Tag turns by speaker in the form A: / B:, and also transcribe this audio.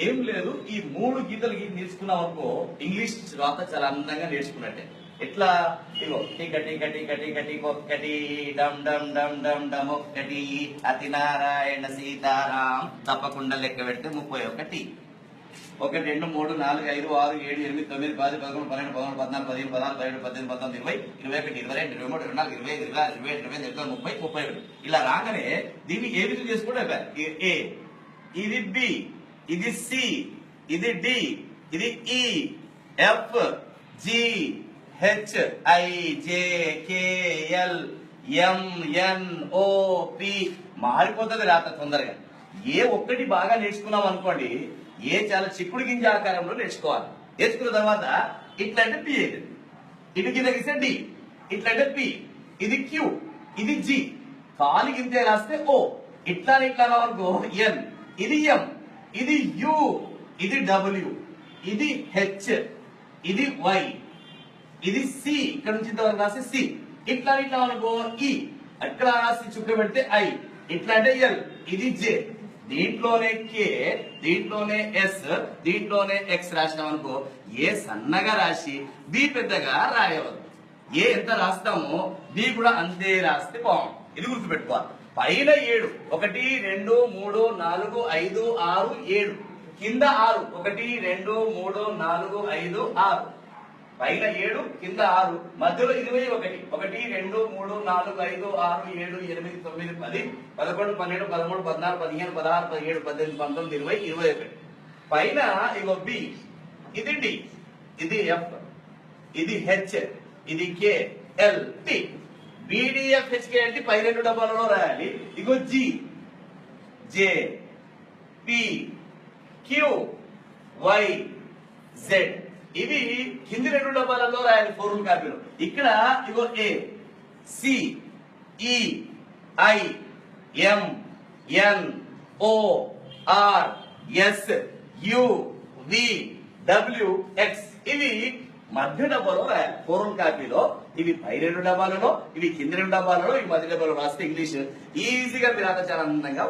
A: ఏం లేదు, ఈ మూడు గీతలు నేర్చుకున్నాం అనుకో ఇంగ్లీష్ రాత చాలా అందంగా నేర్చుకున్నట్టే. ఎట్లా? ఇగో టిక టిక టిక టిక టిక ఒక్కటి, డమ్ డమ్ డమ్ డమ్ డమ్ ఒక్కటి, అతి నారాయణ సీతారాం తప్పకుండా లెక్క పెడితే 31. 1 2 3 4 5 6 7 8 9 10 11 12 13 14 15 16 17 18 19 20 21 22 23 24 25 26 27 28 29 30 31. ఇలా రాగానే దీన్ని ఏ విధంగా చేసుకుంటే ఏ, ఇది బి, ఇది సి, ఇది డి, ఇది E, F, G, H, I, J, K, L, M, N, O, P. మారిపోతుంది రాత తొందరగా. ఏ ఒక్కటి బాగా నేర్చుకున్నాం అనుకోండి, ఏ చాలా చిక్కుడు గింజ ఆకారంలో నేర్చుకోవాలి. నేర్చుకున్న తర్వాత ఇట్లంటే పి అయింది, ఇటు కింద గీస్తే డి, ఇట్లంటే పి, ఇది క్యూ, ఇది జి, కాలు గింజ రాస్తే ఓ, ఇట్లా ఇట్లా అనుకో ఎన్, ఇది ఎం, ఇది యు, ఇది డబ్ల్యూ, ఇది హెచ్, ఇది వై, ఇది సి, ఇక్కడ నుంచి ఇంతవరకు రాస్తే సి, ఇట్లా ఇట్లా అనుకో ఈ, అక్కడ రాసి చుక్క పెడితే ఐ, ఇట్లా అంటే ఎల్, ఇది జే, దీంట్లోనే కే, దీంట్లోనే ఎస్, దీంట్లోనే ఎక్స్ రాసినాం అనుకో ఏ సన్నగా రాసి బి పెద్దగా రాయవద్దు. ఏ ఎంత రాస్తామో బి కూడా అంతే రాస్తే బాగుంది. ఇది గుర్తుపెట్టుకోవాలి. పైన 7 1 2 3 4 5 6 7, కింద 6 1 2 3 4 5 6, పైన 7 కింద 6, మధ్యలో 21 1 2 3 4 5 6 7 8 9 10 11 12 13 14 15 16 17 18 19 20 21. పైన ఇగో బి, ఇది డి, ఇది ఎఫ్, ఇది హెచ్, ఇది K, L, T. BDF HK అంటే పై 2 డబ్బాలలో రాయాలి. ఇగో G, J, P, Q, Y, Z, ఇవి కింది 2 డబ్బాలలో రాయాలి ఫోర్ములా కాపీలో. ఇక్కడ ఇగో A, C, E, I, M, N, O, R, S, U, V, W, X, ఇవి మధ్య డబ్బాలో రాయాలి ఫోర్ములా కాపీలో. ఇవి పై 2 డబ్బాలలో, ఇవి కింది 2 డబ్బాలలో, ఇవి మధ్య డబ్బాలో రాస్తే ఇంగ్లీష్ ఈజీగా మీరు చాలా అందంగా